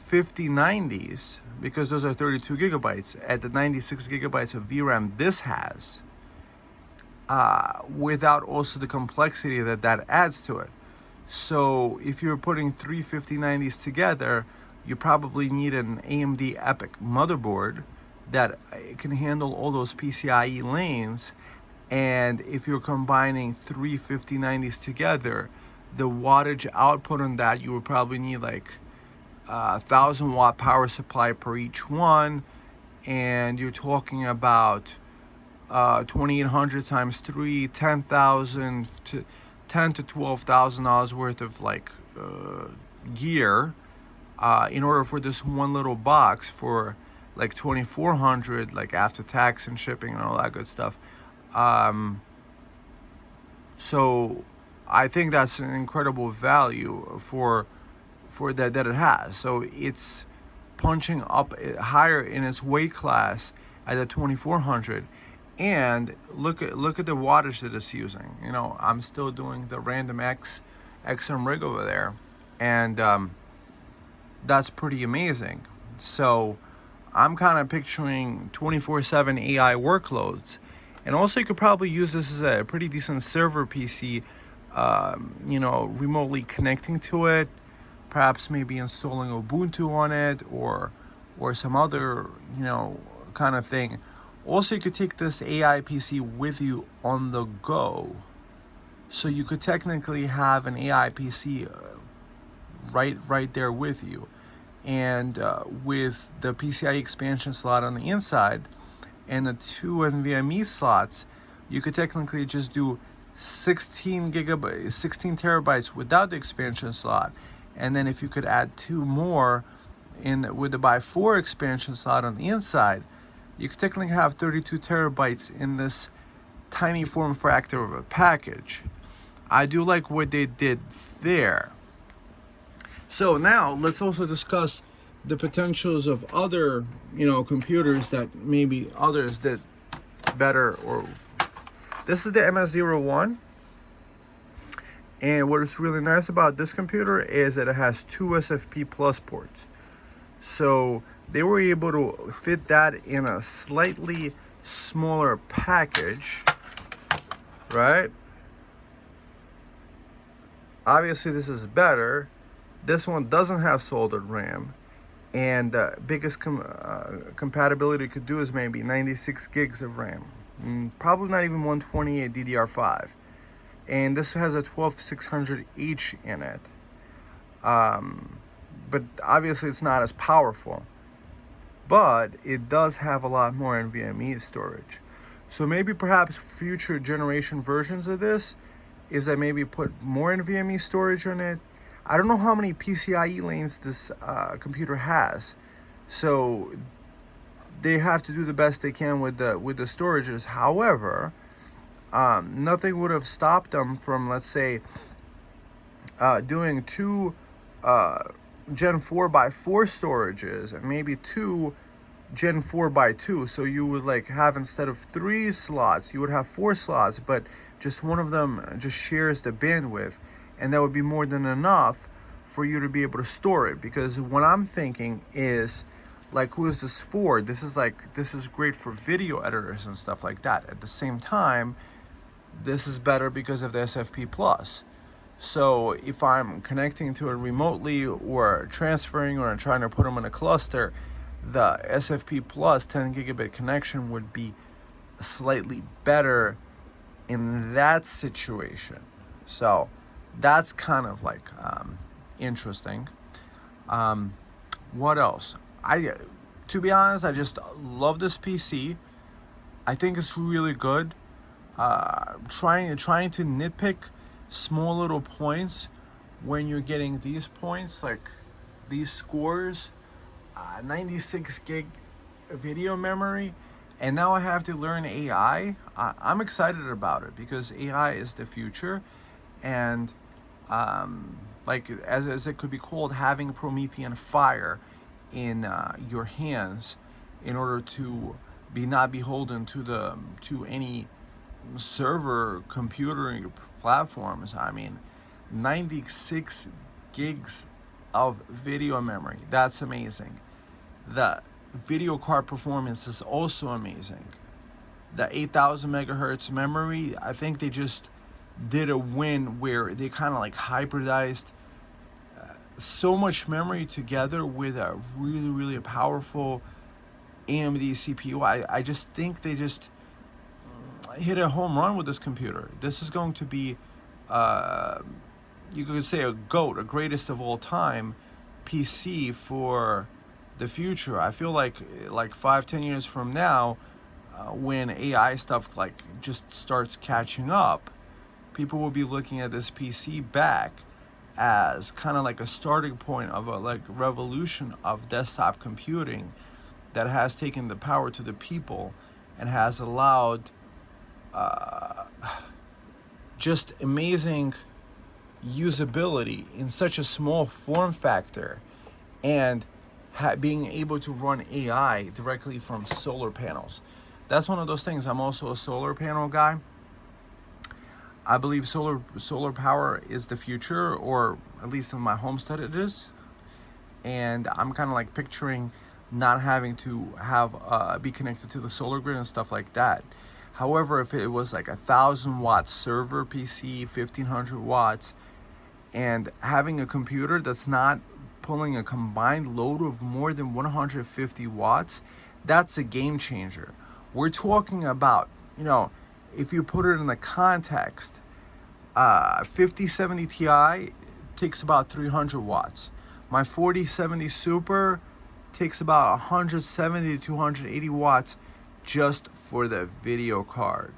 5090s, because those are 32 gigabytes at the 96 gigabytes of VRAM this has, without also the complexity that adds to it. So if you're putting 3 5090s together, you probably need an AMD EPIC motherboard that can handle all those PCIe lanes. And if you're combining 3 5090s together, the wattage output on that, you would probably need like 1,000 watt power supply per each one, and you're talking about 2,800 times 3, 10,000 to $10,000 to $12,000 worth of like gear in order for this one little box for like 2,400, like after tax and shipping and all that good stuff. So I think that's an incredible value for that it has. So it's punching up higher in its weight class at the 2,400, and look at the wattage that it's using. You know, I'm still doing the random XM rig over there, and that's pretty amazing. So I'm kind of picturing 24/7 AI workloads, And also you could probably use this as a pretty decent server PC, you know, remotely connecting to it, perhaps maybe installing Ubuntu on it, or some other, you know, kind of thing. Also, you could take this AI PC with you on the go. So you could technically have an AI PC right there with you. And with the PCIe expansion slot on the inside and the 2 NVMe slots, you could technically just do 16 terabytes without the expansion slot. And then if you could add 2 more with the by 4 expansion slot on the inside, you could technically have 32 terabytes in this tiny form factor of a package. I do like what they did there. So now let's also discuss the potentials of other, you know, computers that maybe others did better. Or this is the MS-01, and what is really nice about this computer is that it has 2 SFP plus ports. So they were able to fit that in a slightly smaller package, right? Obviously this is better. This one doesn't have soldered RAM, and the biggest compatibility it could do is maybe 96 gigs of RAM, probably not even 128 DDR5. And this has a 12600H in it, but obviously it's not as powerful, but it does have a lot more NVMe storage. So maybe perhaps future generation versions of this is that maybe put more NVMe storage on it. I don't know how many PCIe lanes this computer has, so they have to do the best they can with the storages. However, nothing would have stopped them from, let's say, doing 2 Gen 4x4 storages and maybe 2 Gen 4x2. So you would like have, instead of 3 slots, you would have 4 slots, but just one of them just shares the bandwidth. And that would be more than enough for you to be able to store it. Because what I'm thinking is, like, who is this for? This is great for video editors and stuff like that. At the same time, this is better because of the SFP plus. So if I'm connecting to it remotely or transferring or trying to put them in a cluster, the SFP plus 10 gigabit connection would be slightly better in that situation. So that's kind of like interesting. What else? To be honest, I just love this PC. I think it's really good. Trying to nitpick small little points when you're getting these points, like these scores, 96 gig video memory, and now I have to learn AI. I'm excited about it because AI is the future, and like as it could be called, having Promethean fire in your hands in order to not beholden to any server computer platforms. I mean, 96 gigs of video memory, that's amazing. The video card performance is also amazing. The 8000 megahertz memory, I think they just did a win where they kind of like hybridized so much memory together with a really powerful AMD CPU. I just think they just hit a home run with this computer. This is going to be, you could say, a GOAT, a greatest of all time PC for the future. I feel like 5-10 years from now, when AI stuff like just starts catching up, people will be looking at this PC back as kind of like a starting point of a like revolution of desktop computing that has taken the power to the people and has allowed just amazing usability in such a small form factor, and being able to run AI directly from solar panels. That's one of those things. I'm also a solar panel guy. I believe solar power is the future, or at least in my homestead it is. And I'm kind of like picturing not having to have be connected to the solar grid and stuff like that. However, if it was like 1,000 watt server PC, 1,500 watts, and having a computer that's not pulling a combined load of more than 150 watts, that's a game changer. We're talking about, you know, if you put it in the context, 5070 Ti takes about 300 watts. My 4070 Super takes about 170 to 280 watts just for the video card.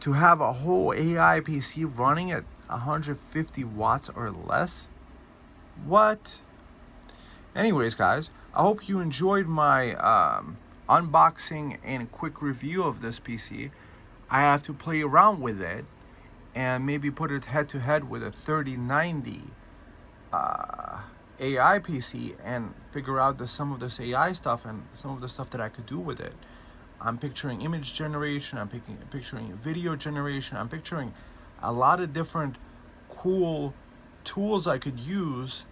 To have a whole AI PC running at 150 watts or less? What? Anyways, guys, I hope you enjoyed my unboxing and quick review of this PC. I have to play around with it and maybe put it head to head with a 3090 AI PC and figure out some of this AI stuff and some of the stuff that I could do with it. I'm picturing image generation, I'm picturing video generation, I'm picturing a lot of different cool tools I could use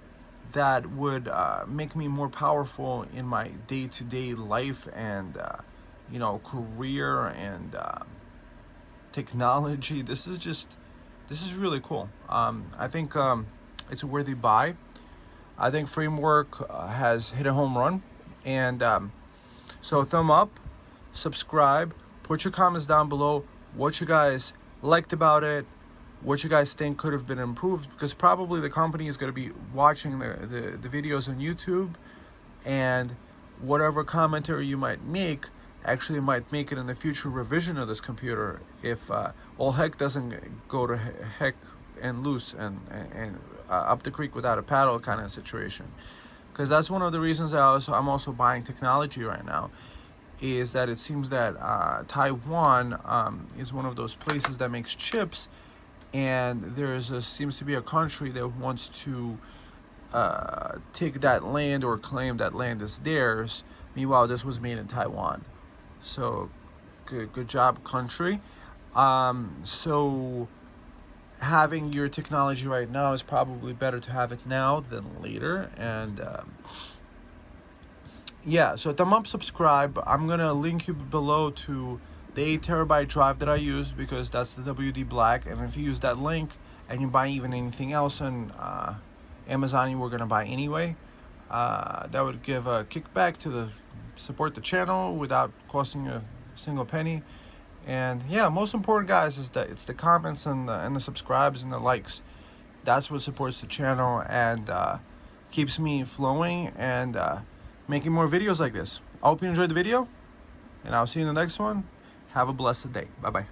that would make me more powerful in my day-to-day life and you know, career and technology. This is really cool. I think it's a worthy buy. I think FrameWork has hit a home run, and so thumb up, subscribe, put your comments down below what you guys liked about it, what you guys think could have been improved, because probably the company is going to be watching the videos on YouTube, and whatever commentary you might make actually might make it in the future revision of this computer if all heck doesn't go to heck and loose and up the creek without a paddle kind of situation. Because that's one of the reasons I'm also buying technology right now, is that it seems that Taiwan is one of those places that makes chips, and seems to be a country that wants to take that land or claim that land as theirs. Meanwhile, this was made in Taiwan. So good job, country. So having your technology right now is probably better to have it now than later. And yeah, so thumb up, subscribe. I'm gonna link you below to the 8 TB drive that I used, because that's the WD Black. And if you use that link and you buy even anything else on Amazon you were gonna buy anyway, that would give a kickback to support the channel without costing a single penny. And yeah, most important, guys, is that it's the comments and the subscribes and the likes. That's what supports the channel and keeps me flowing and making more videos like this. I hope you enjoyed the video, and I'll see you in the next one. Have a blessed day. Bye bye.